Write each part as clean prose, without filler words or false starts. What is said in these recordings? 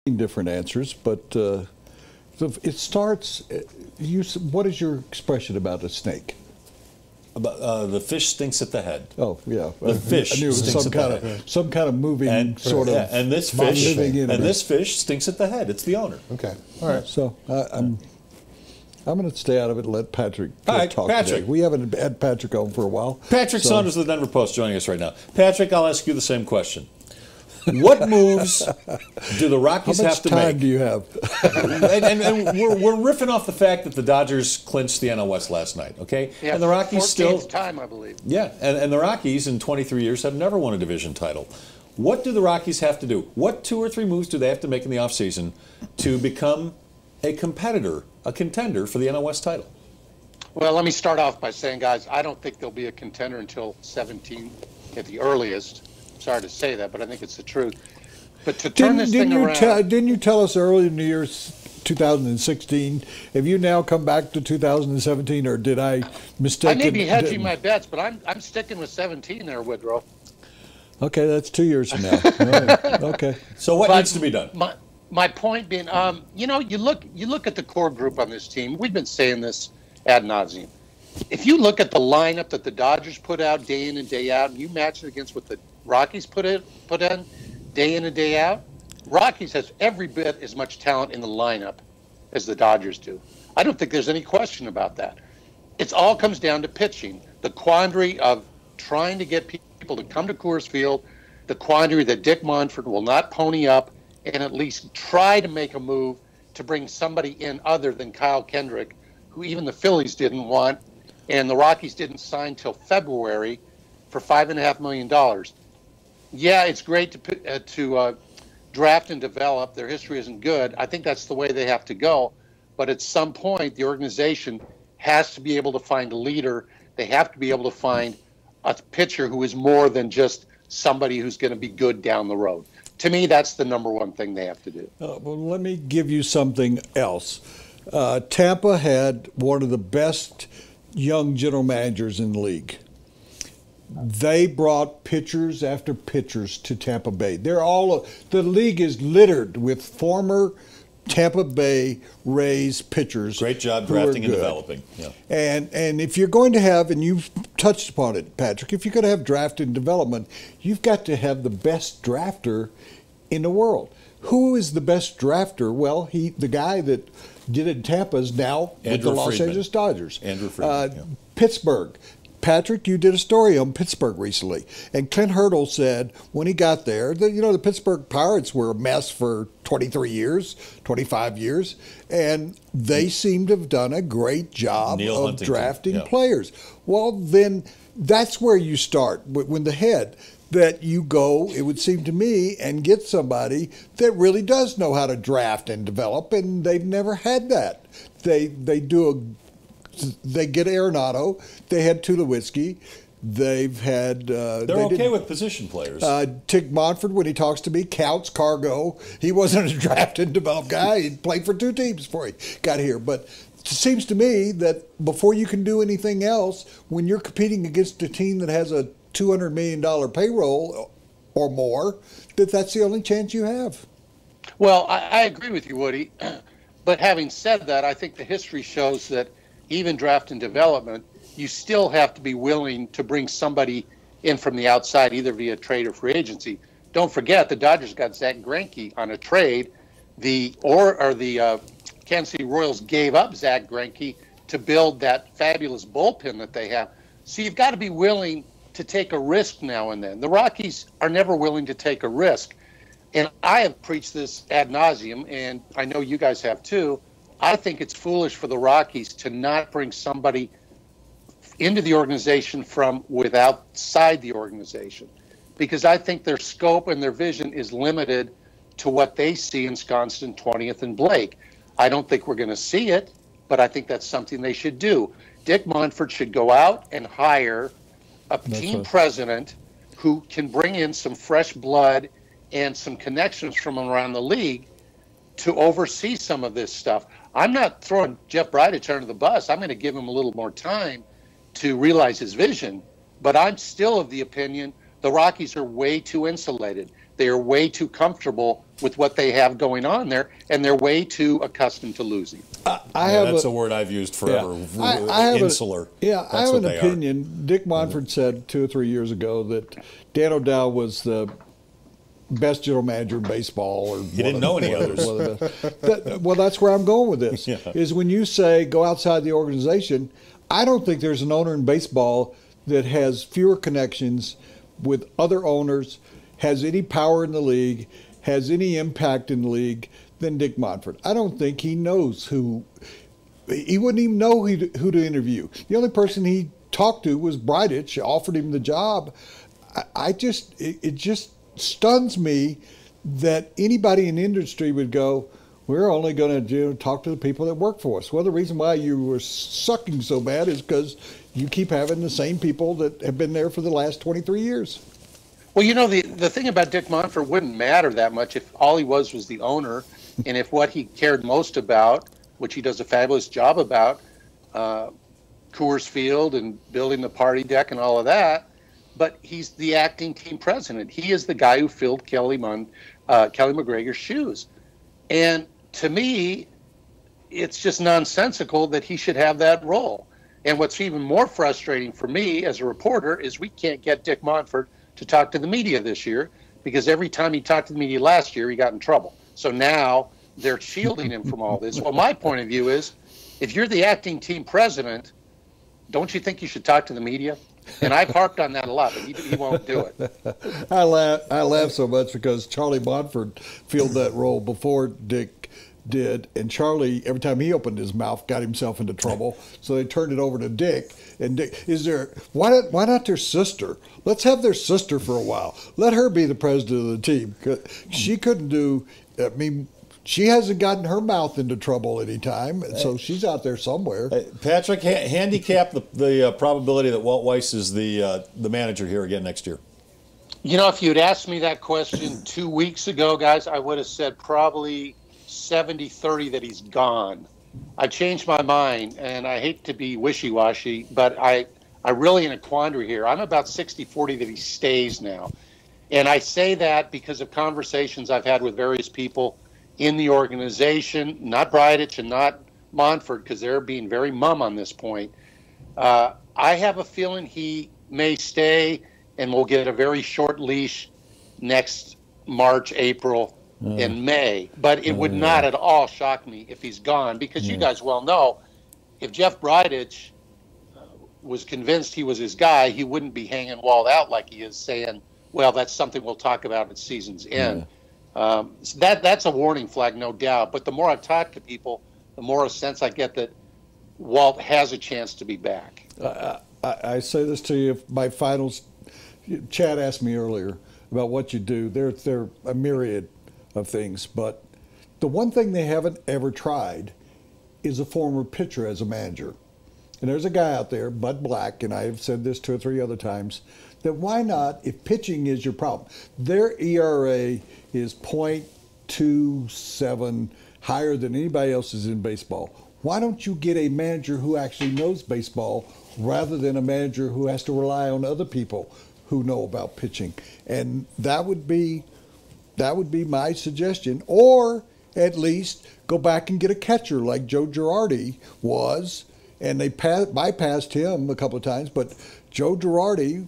different answers, but it starts. What is your expression about a snake? About, the fish stinks at the head. Oh yeah, the fish I knew it was stinks some at kind the head. of some kind of moving and this fish stinks at the head. It's the owner. Okay, all right. So I'm going to stay out of it and let Patrick talk Patrick. today. We haven't had Patrick on for a while. Patrick Saunders of the Denver Post joining us right now. Patrick, I'll ask you the same question. What moves do the Rockies have to make? How much time do you have? and we're riffing off the fact that the Dodgers clinched the NL West last night, okay? Yeah, and the Rockies still time, I believe. Yeah, and the Rockies in 23 years have never won a division title. What do the Rockies have to do? What 2 or 3 moves do they have to make in the offseason to become a competitor, a contender for the NL West title? Well, let me start off by saying, guys, I don't think they'll be a contender until 17 at the earliest. Sorry to say that, but I think it's the truth. But to turn this thing around... Didn't you tell us earlier in the year 2016? Have you now come back to 2017, or did I mistake? I may be hedging my bets, but I'm sticking with 17 there, Woodrow. Okay, that's 2 years from now. Right. Okay. So what needs to be done? My point being, you look at the core group on this team. We've been saying this ad nauseum. If you look at the lineup that the Dodgers put out day in and day out, and you match it against what the Rockies put in day in and day out, Rockies has every bit as much talent in the lineup as the Dodgers do. I don't think there's any question about that. It all comes down to pitching. The quandary of trying to get people to come to Coors Field, the quandary that Dick Monfort will not pony up and at least try to make a move to bring somebody in other than Kyle Kendrick, who even the Phillies didn't want, and the Rockies didn't sign till February for $5.5 million. Yeah, it's great to draft and develop. Their history isn't good. I think that's the way they have to go. But at some point, the organization has to be able to find a leader. They have to be able to find a pitcher who is more than just somebody who's going to be good down the road. To me, that's the number one thing they have to do. Well, let me give you something else. Tampa had one of the best young general managers in the league. They brought pitchers after pitchers to Tampa Bay. The league is littered with former Tampa Bay Rays pitchers. Great job drafting and developing. Yeah. And if you're going to have, and you've touched upon it, Patrick, if you're going to have draft and development, you've got to have the best drafter in the world. Who is the best drafter? Well, the guy that did it in Tampa is now with the Los Angeles Dodgers. Andrew Friedman. Yeah. Pittsburgh. Patrick, you did a story on Pittsburgh recently, and Clint Hurdle said when he got there that, the Pittsburgh Pirates were a mess for 23 years, 25 years, and they seem to have done a great job of drafting players. Well, then that's where you start, when the head that you go, it would seem to me, and get somebody that really does know how to draft and develop, and they've never had that. They get Arenado. They had Tulowitzki. They've had. They're okay with position players. Dick Monfort, when he talks to me, counts cargo. He wasn't a draft and develop guy. He played for 2 teams before he got here. But it seems to me that before you can do anything else, when you're competing against a team that has a $200 million payroll or more, that's the only chance you have. Well, I agree with you, Woody. But having said that, I think the history shows that even draft and development, you still have to be willing to bring somebody in from the outside, either via trade or free agency. Don't forget, the Dodgers got Zach Greinke on a trade. The Kansas City Royals gave up Zach Greinke to build that fabulous bullpen that they have. So you've got to be willing to take a risk now and then. The Rockies are never willing to take a risk. And I have preached this ad nauseum, and I know you guys have too. I think it's foolish for the Rockies to not bring somebody into the organization from outside the organization, because I think their scope and their vision is limited to what they see ensconced in 20th and Blake. I don't think we're going to see it, but I think that's something they should do. Dick Monfort should go out and hire a team president who can bring in some fresh blood and some connections from around the league to oversee some of this stuff. I'm not throwing Jeff Bridich under the bus. I'm going to give him a little more time to realize his vision, but I'm still of the opinion the Rockies are way too insulated. They are way too comfortable with what they have going on there, and they're way too accustomed to losing. That's a word I've used forever. Yeah. I have Insular. I have an opinion. Dick Monfort said 2 or 3 years ago that Dan O'Dowd was the best general manager in baseball. Or he didn't know any others. Well, that's where I'm going with this. Yeah. Is when you say go outside the organization, I don't think there's an owner in baseball that has fewer connections with other owners, has any power in the league, has any impact in the league than Dick Monfort. I don't think he knows who. He wouldn't even know who to interview. The only person he talked to was Bridich, offered him the job. It just stuns me that anybody in the industry would go, we're only going to talk to the people that work for us. Well, the reason why you were sucking so bad is because you keep having the same people that have been there for the last 23 years. Well, the thing about Dick Monfort wouldn't matter that much if all he was the owner, and if what he cared most about, which he does a fabulous job about, Coors Field and building the party deck and all of that, but he's the acting team president. He is the guy who filled Kelly McGregor's shoes. And to me, it's just nonsensical that he should have that role. And what's even more frustrating for me as a reporter is we can't get Dick Monfort to talk to the media this year, because every time he talked to the media last year, he got in trouble. So now they're shielding him from all this. Well, my point of view is, if you're the acting team president, don't you think you should talk to the media? And I've harped on that a lot, but he won't do it. I laugh so much because Charlie Monfort filled that role before Dick did, and Charlie, every time he opened his mouth, got himself into trouble. So they turned it over to Dick. And Dick, why not their sister? Let's have their sister for a while. Let her be the president of the team. She couldn't do. I mean, she hasn't gotten her mouth into trouble any time, so she's out there somewhere. Patrick, handicap the probability that Walt Weiss is the manager here again next year. If you'd asked me that question 2 weeks ago, guys, I would have said probably 70-30 that he's gone. I changed my mind, and I hate to be wishy-washy, but I really in a quandary here. I'm about 60-40 that he stays now. And I say that because of conversations I've had with various people in the organization, not Bridich and not Monfort, because they're being very mum on this point. I have a feeling he may stay, and we'll get a very short leash next March, April, and May. But it would not at all shock me if he's gone, because you guys well know, if Jeff Bridich was convinced he was his guy, he wouldn't be hanging Walt out like he is, saying, well, that's something we'll talk about at season's end. So that's a warning flag, no doubt. But the more I've talked to people, the more a sense I get that Walt has a chance to be back. I say this to you, my finals. Chad asked me earlier about what you do. They're a myriad of things, but the one thing they haven't ever tried is a former pitcher as a manager. And there's a guy out there, Bud Black, and I've said this 2 or 3 other times, that why not, if pitching is your problem, their ERA is .27, higher than anybody else's in baseball. Why don't you get a manager who actually knows baseball rather than a manager who has to rely on other people who know about pitching? And that would be my suggestion. Or at least go back and get a catcher like Joe Girardi was, and they bypassed him a couple of times, but Joe Girardi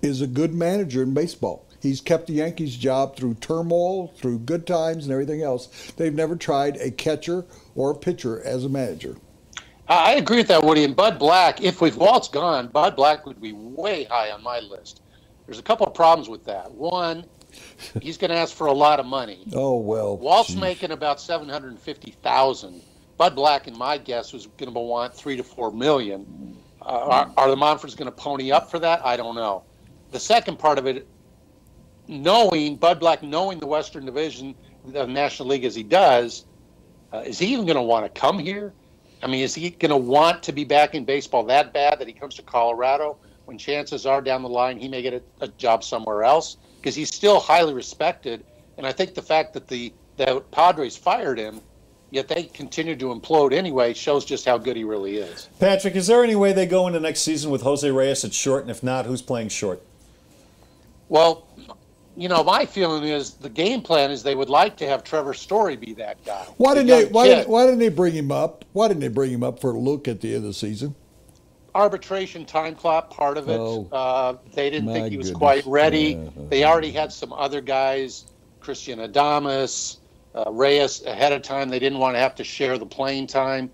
is a good manager in baseball. He's kept the Yankees' job through turmoil, through good times and everything else. They've never tried a catcher or a pitcher as a manager. I agree with that, Woody. And Bud Black, if Walt's gone, Bud Black would be way high on my list. There's a couple of problems with that. One, he's going to ask for a lot of money. Oh, well. Walt's making about $750,000. Bud Black, in my guess, was going to want $3 to $4 million. Are the Monforts going to pony up for that? I don't know. The second part of it, Bud Black knowing the Western Division of the National League as he does, is he even going to want to come here? I mean, is he going to want to be back in baseball that bad that he comes to Colorado when chances are down the line he may get a job somewhere else? Because he's still highly respected. And I think the fact that the Padres fired him, yet they continue to implode anyway, shows just how good he really is. Patrick, is there any way they go into next season with Jose Reyes at short? And if not, who's playing short? Well, my feeling is the game plan is they would like to have Trevor Story be that guy. Why didn't they bring him up? Why didn't they bring him up for a look at the end of the season? Arbitration time clock, part of it. They didn't think he was quite ready. They already had some other guys, Christian Adames, Reyes ahead of time. They didn't want to have to share the playing time.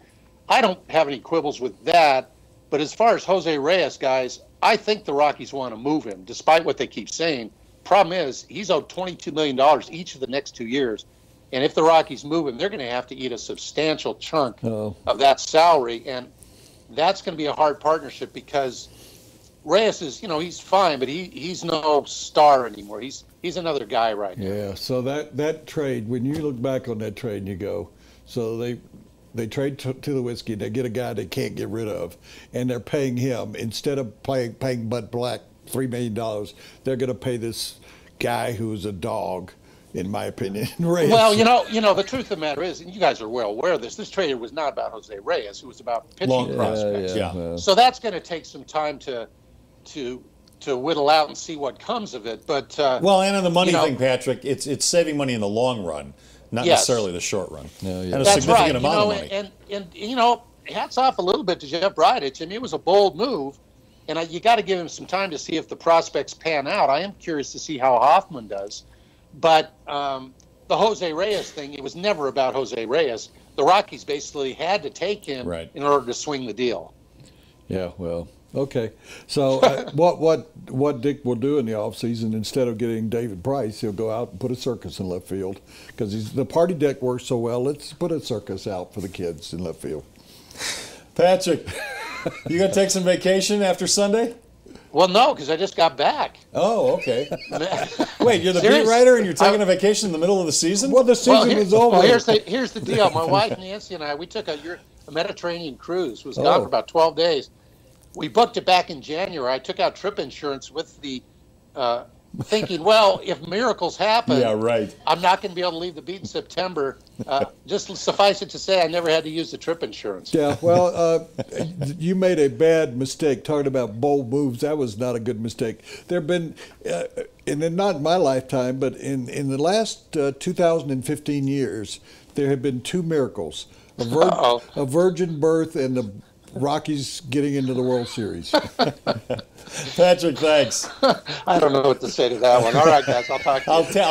I don't have any quibbles with that. But as far as Jose Reyes, guys, I think the Rockies want to move him, despite what they keep saying. Problem is, he's owed $22 million each of the next 2 years. And if the Rockies move him, they're going to have to eat a substantial chunk of that salary. And that's going to be a hard partnership because Reyes is, he's fine, but he's no star anymore. He's another guy right now. Yeah, so that trade, when you look back on that trade and you go, so they trade to the Whiskey, they get a guy they can't get rid of, and they're paying him, instead of paying Bud Black $3 million, they're going to pay this guy who's a dog, in my opinion. Reyes. Well, the truth of the matter is, and you guys are well aware of this trade was not about Jose Reyes. It was about pitching prospects. Yeah. So that's going to take some time to whittle out and see what comes of it. But and on the money thing, Patrick, it's saving money in the long run, not necessarily the short run. And a that's significant right. amount of money. And hats off a little bit to Jeff Bridich. I mean, it was a bold move, and you got to give him some time to see if the prospects pan out. I am curious to see how Hoffman does. But the Jose Reyes thing, it was never about Jose Reyes. The Rockies basically had to take him in order to swing the deal. Yeah, well, okay. So what Dick will do in the offseason, instead of getting David Price, he'll go out and put a circus in left field because the party deck works so well. Let's put a circus out for the kids in left field. Patrick, you going to take some vacation after Sunday? Well, no, because I just got back. Oh, okay. Wait, you're the beat writer and you're taking a vacation in the middle of the season? Well, the season is over. Well, here's the deal. My wife Nancy and I, we took a Mediterranean cruise. Was gone for about 12 days. We booked it back in January. I took out trip insurance with the thinking, well, if miracles happen, I'm not going to be able to leave the beat in September. Just suffice it to say, I never had to use the trip insurance. Yeah, well, you made a bad mistake talking about bold moves. That was not a good mistake. There have been, and not in my lifetime, but in the last 2015 years, there have been two miracles: a virgin birth and the Rockies getting into the World Series. Patrick, thanks. I don't know what to say to that one. All right, guys, I'll talk to you.